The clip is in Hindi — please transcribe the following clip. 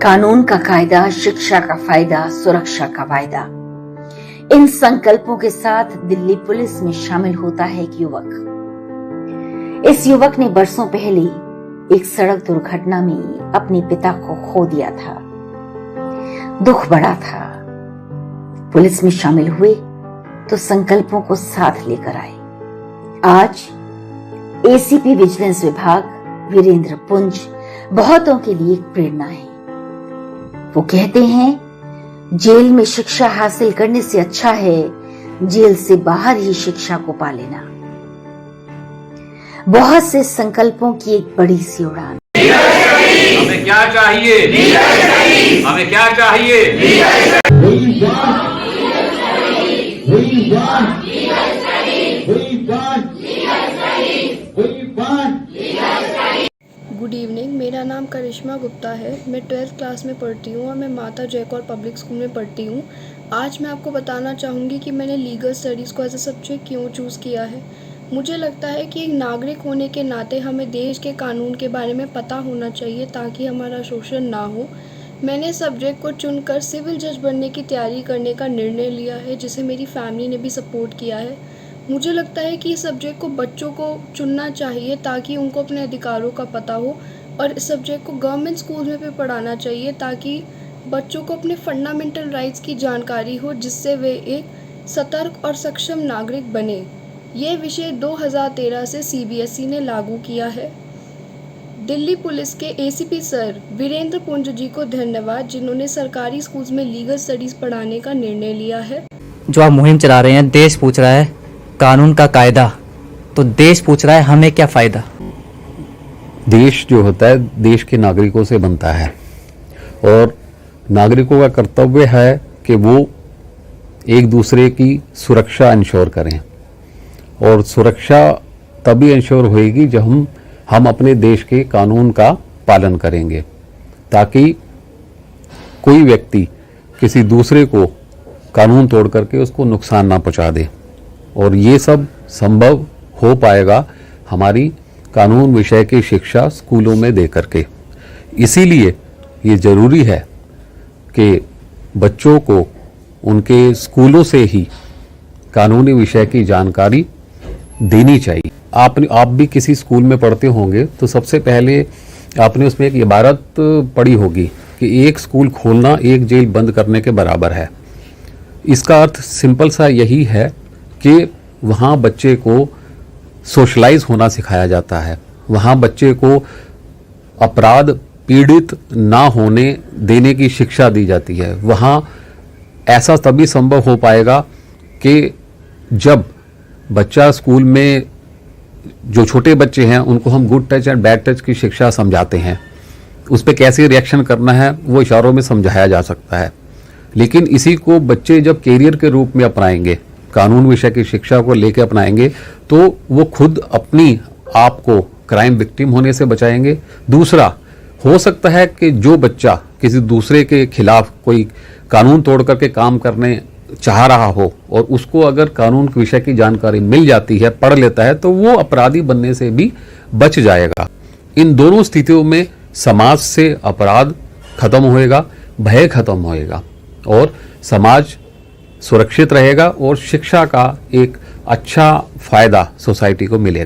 कानून का कायदा, शिक्षा का फायदा, सुरक्षा का वायदा। इन संकल्पों के साथ दिल्ली पुलिस में शामिल होता है एक युवक। इस युवक ने बरसों पहले एक सड़क दुर्घटना में अपने पिता को खो दिया था। दुख बड़ा था। पुलिस में शामिल हुए तो संकल्पों को साथ लेकर आए। आज एसीपी विजिलेंस विभाग वीरेंद्र पुंज बहुतों के लिए एक प्रेरणा है। वो कहते हैं, जेल में शिक्षा हासिल करने से अच्छा है जेल से बाहर ही शिक्षा को पा लेना। बहुत से संकल्पों की एक बड़ी सी उड़ान। हमें क्या चाहिए? हमें क्या चाहिए? गुड इवनिंग, मेरा नाम करिश्मा गुप्ता है। मैं 12th क्लास में पढ़ती हूँ और मैं माता जयकौर पब्लिक स्कूल में पढ़ती हूँ। आज मैं आपको बताना चाहूँगी कि मैंने लीगल स्टडीज़ को एज ए सब्जेक्ट क्यों चूज़ किया है। मुझे लगता है कि एक नागरिक होने के नाते हमें देश के कानून के बारे में पता होना चाहिए ताकि हमारा शोषण ना हो। मैंने सब्जेक्ट को चुनकर सिविल जज बनने की तैयारी करने का निर्णय लिया है, जिसे मेरी फैमिली ने भी सपोर्ट किया है। मुझे लगता है कि इस सब्जेक्ट को बच्चों को चुनना चाहिए ताकि उनको अपने अधिकारों का पता हो, और इस सब्जेक्ट को गवर्नमेंट स्कूल में भी पढ़ाना चाहिए ताकि बच्चों को अपने फंडामेंटल राइट्स की जानकारी हो, जिससे वे एक सतर्क और सक्षम नागरिक बने। ये विषय 2013 से सीबीएसई ने लागू किया है। दिल्ली पुलिस के एसीपी सर वीरेंद्र पुंज जी को धन्यवाद, जिन्होंने सरकारी स्कूल्स में लीगल स्टडीज़ पढ़ाने का निर्णय लिया है। जो आप मुहिम चला रहे हैं, देश पूछ रहा है कानून का कायदा, तो देश पूछ रहा है हमें क्या फ़ायदा। देश जो होता है देश के नागरिकों से बनता है और नागरिकों का कर्तव्य है कि वो एक दूसरे की सुरक्षा इंश्योर करें, और सुरक्षा तभी इंश्योर होएगी जब हम अपने देश के कानून का पालन करेंगे, ताकि कोई व्यक्ति किसी दूसरे को कानून तोड़ करके उसको नुकसान ना पहुंचा दे। और ये सब संभव हो पाएगा हमारी कानून विषय की शिक्षा स्कूलों में दे करके। इसीलिए ये ज़रूरी है कि बच्चों को उनके स्कूलों से ही कानूनी विषय की जानकारी देनी चाहिए। आप भी किसी स्कूल में पढ़ते होंगे तो सबसे पहले आपने उसमें एक इबारत पढ़ी होगी कि एक स्कूल खोलना एक जेल बंद करने के बराबर है। इसका अर्थ सिंपल सा यही है कि वहाँ बच्चे को सोशलाइज होना सिखाया जाता है, वहाँ बच्चे को अपराध पीड़ित ना होने देने की शिक्षा दी जाती है। वहाँ ऐसा तभी संभव हो पाएगा कि जब बच्चा स्कूल में, जो छोटे बच्चे हैं उनको हम good touch and bad touch की शिक्षा समझाते हैं, उस पर कैसे रिएक्शन करना है वो इशारों में समझाया जा सकता है। लेकिन इसी को बच्चे जब कैरियर के रूप में अपनाएंगे, कानून विषय की शिक्षा को लेकर अपनाएंगे, तो वो खुद अपनी आप को क्राइम विक्टिम होने से बचाएंगे। दूसरा, हो सकता है कि जो बच्चा किसी दूसरे के खिलाफ कोई कानून तोड़ करके काम करने चाह रहा हो और उसको अगर कानून के विषय की जानकारी मिल जाती है, पढ़ लेता है, तो वो अपराधी बनने से भी बच जाएगा। इन दोनों स्थितियों में समाज से अपराध खत्म होएगा, भय खत्म होएगा और समाज सुरक्षित रहेगा और शिक्षा का एक अच्छा फायदा सोसाइटी को मिलेगा।